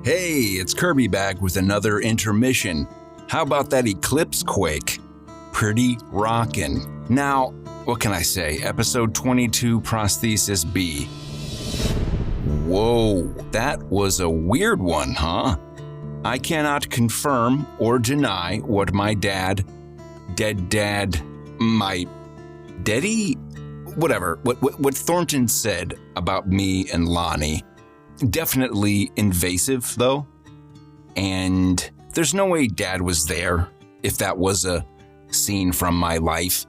Hey, it's Kirby back with another intermission. How about that eclipse quake? Pretty rockin'. Now, what can I say? Episode 22, Prosthesis B. Whoa, that was a weird one, huh? I cannot confirm or deny what my dad, my daddy, whatever, what Thornton said about me and Lonnie. Definitely invasive, though. And there's no way Dad was there if that was a scene from my life.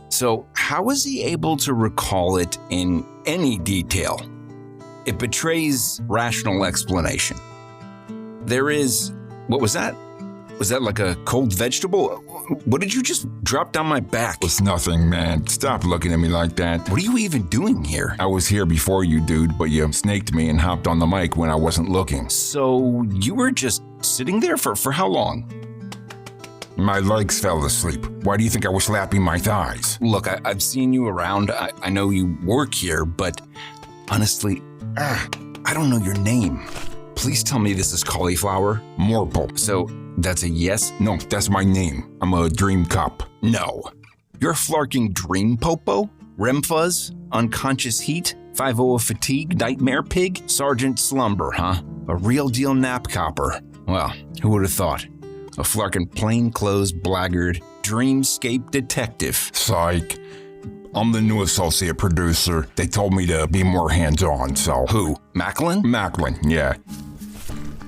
So how was he able to recall it in any detail? It betrays rational explanation. There is... What was that? Was that like a cold vegetable? What did you just drop down my back? It's nothing, man. Stop looking at me like that. What are you even doing here? I was here before you, dude, but you snaked me and hopped on the mic when I wasn't looking. So you were just sitting there for how long? My legs fell asleep. Why do you think I was slapping my thighs? Look, I've seen you around. I know you work here, but honestly, I don't know your name. Please tell me this is cauliflower. Morple. So that's a yes? No, that's my name. I'm a dream cop. No. You're flarking dream popo? REM fuzz? Unconscious heat? 5-0 fatigue? Nightmare pig? Sergeant slumber, huh? A real deal nap copper. Well, who would have thought? A flarking plainclothes blackguard, dreamscape detective. Psych. I'm the new associate producer. They told me to be more hands-on, so... Who? Macklin? Macklin, yeah.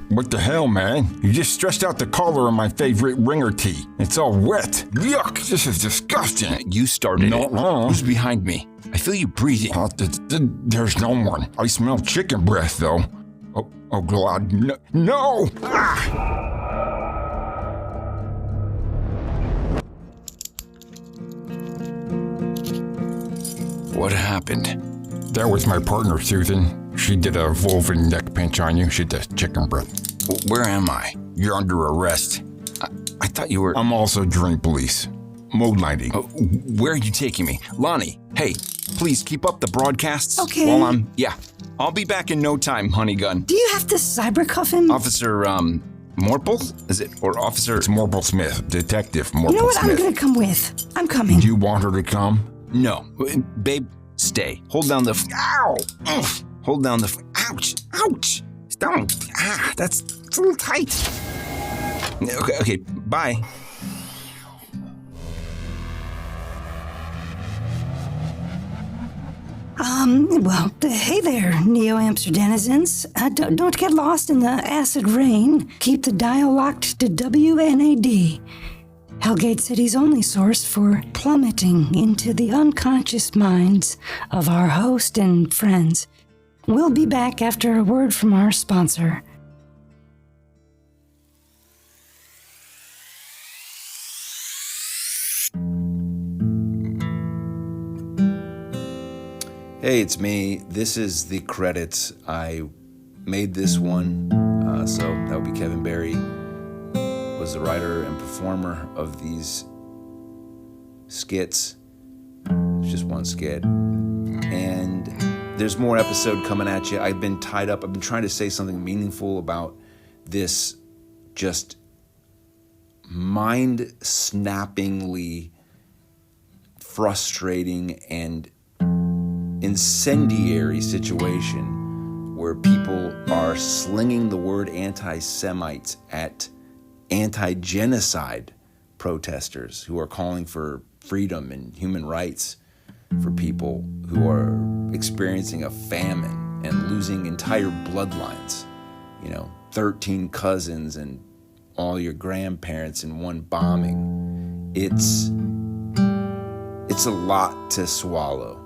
What the hell, man? You just stretched out the collar of my favorite ringer tee. It's all wet. Yuck, this is disgusting. You started it. No. Who's behind me? I feel you breathing. There's no one. I smell chicken breath, though. Oh God, no! Ah! What happened? That was my partner, Susan. She did a Wolverine neck pinch on you. She did chicken breath. Where am I? You're under arrest. I thought you were... I'm also dream police. Mode lighting. Where are you taking me? Lonnie, hey, please keep up the broadcasts. Okay. While I'm... Yeah, I'll be back in no time, honey gun. Do you have to cybercuff him? Officer, Morple? Is it? Or Officer... It's Morple Smith. Detective Morple Smith. You know what? Smith. I'm gonna come with. I'm coming. Do you want her to come? No. Babe, stay. Hold down the... Ow! Ugh. Hold down the... Ouch! Ouch! Don't... That's a little tight. Okay, bye. Well, hey there, Neo-Amsterdamizens. Don't get lost in the acid rain. Keep the dial locked to WNAD. Hellgate City's only source for plummeting into the unconscious minds of our host and friends. We'll be back after a word from our sponsor. Hey, it's me. This is the credits. I made this one, so that would be Kevin Barry. Was the writer and performer of these skits. It's just one skit. And there's more episode coming at you. I've been tied up. I've been trying to say something meaningful about this just mind-snappingly frustrating and incendiary situation where people are slinging the word anti-Semites at anti-genocide protesters who are calling for freedom and human rights for people who are experiencing a famine and losing entire bloodlines. 13 cousins and all your grandparents in one bombing. It's a lot to swallow.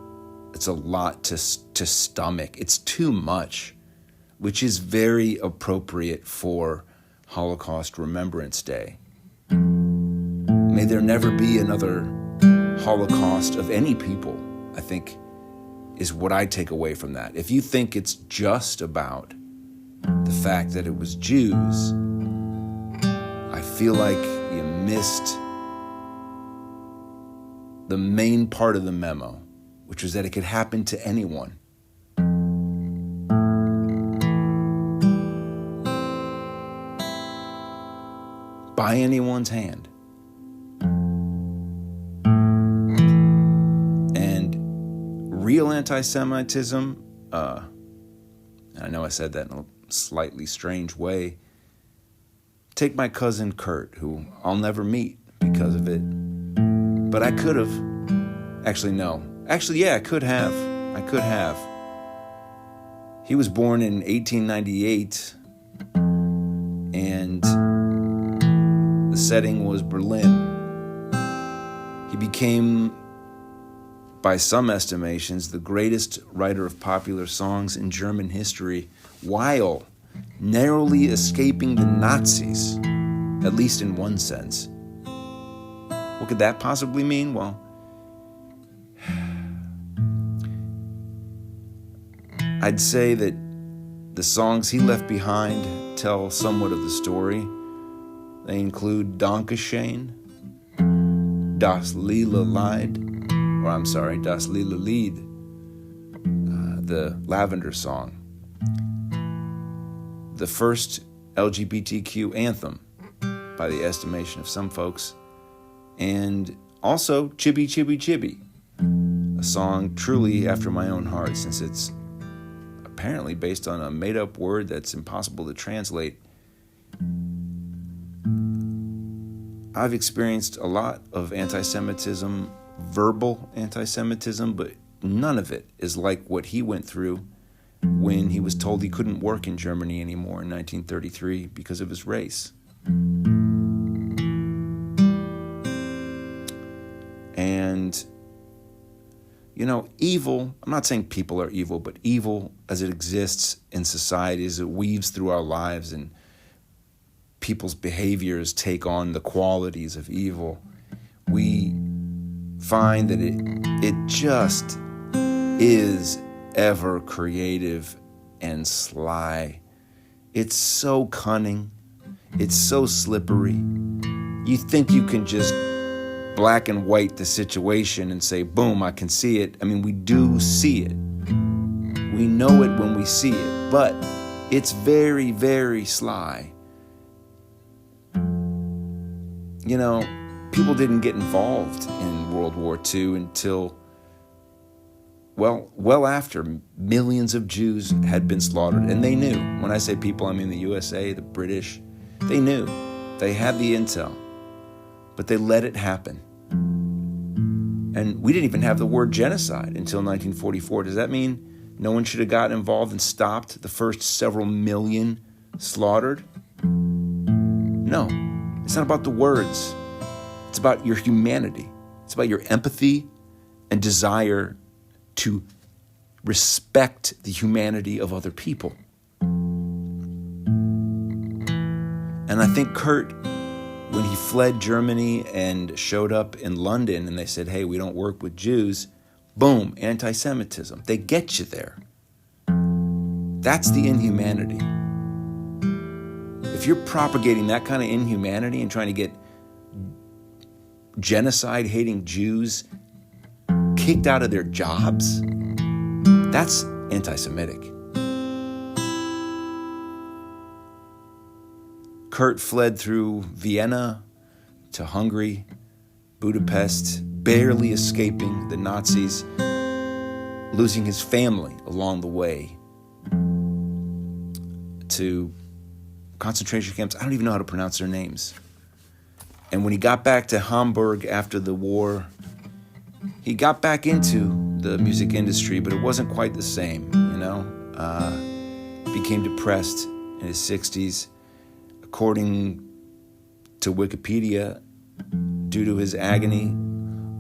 It's a lot to stomach. It's too much, which is very appropriate for Holocaust Remembrance Day. May there never be another Holocaust of any people, I think, is what I take away from that. If you think it's just about the fact that it was Jews, I feel like you missed the main part of the memo, which was that it could happen to anyone. by anyone's hand. And real anti-Semitism, I know I said that in a slightly strange way. Take my cousin Kurt, who I'll never meet because of it. But I could have. Actually, no. Actually, yeah, I could have. He was born in 1898, and the setting was Berlin. He became, by some estimations, the greatest writer of popular songs in German history, while narrowly escaping the Nazis, at least in one sense. What could that possibly mean? Well, I'd say that the songs he left behind tell somewhat of the story. They include Dankeschön, Das lila Lied, Das lila Lied, the Lavender Song, the first LGBTQ anthem, by the estimation of some folks, and also Chibby Chibby Chibby, a song truly after my own heart, since it's apparently based on a made-up word that's impossible to translate. I've experienced a lot of anti-Semitism, verbal anti-Semitism, but none of it is like what he went through when he was told he couldn't work in Germany anymore in 1933 because of his race. And, you know, evil, I'm not saying people are evil, but evil as it exists in society, as it weaves through our lives and people's behaviors take on the qualities of evil, we find that it just is ever creative and sly. It's so cunning. It's so slippery. You think you can just black and white the situation and say, boom, I can see it. I mean, we do see it. We know it when we see it, but it's very, very sly. You know, people didn't get involved in World War II until, well after millions of Jews had been slaughtered. And they knew. When I say people, I mean the USA, the British. They knew. They had the intel. But they let it happen. And we didn't even have the word genocide until 1944. Does that mean no one should have gotten involved and stopped the first several million slaughtered? No. It's not about the words. It's about your humanity. It's about your empathy and desire to respect the humanity of other people. And I think Kurt, when he fled Germany and showed up in London and they said, hey, we don't work with Jews, boom, anti-Semitism. They get you there. That's the inhumanity. If you're propagating that kind of inhumanity and trying to get genocide-hating Jews kicked out of their jobs, that's anti-Semitic. Kurt fled through Vienna to Hungary, Budapest, barely escaping the Nazis, losing his family along the way to concentration camps. I don't even know how to pronounce their names. And when he got back to Hamburg after the war, he got back into the music industry, but it wasn't quite the same, you know? Became depressed in his 60s. According to Wikipedia, due to his agony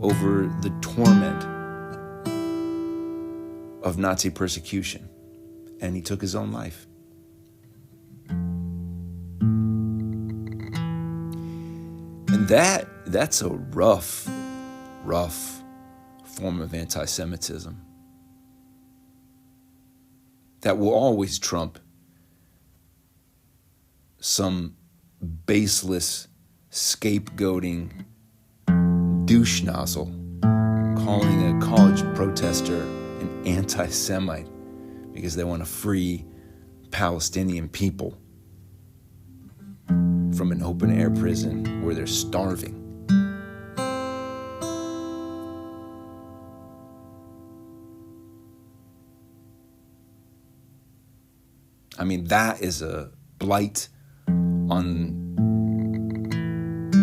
over the torment of Nazi persecution. And he took his own life. And that's a rough form of anti-Semitism that will always trump some baseless, scapegoating douche nozzle calling a college protester an anti-Semite because they want to free Palestinian people from an open air prison where they're starving. I mean, that is a blight on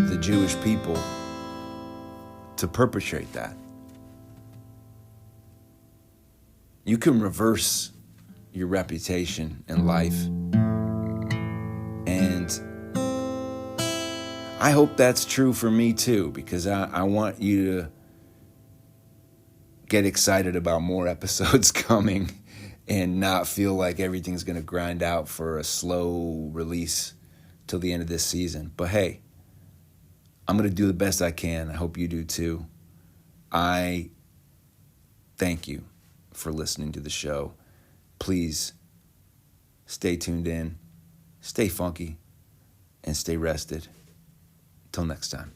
the Jewish people to perpetrate that. You can reverse your reputation in life. And I hope that's true for me too, because I want you to get excited about more episodes coming and not feel like everything's going to grind out for a slow release till the end of this season. But hey, I'm going to do the best I can. I hope you do too. I thank you for listening to the show. Please stay tuned in, stay funky, and stay rested. Till next time.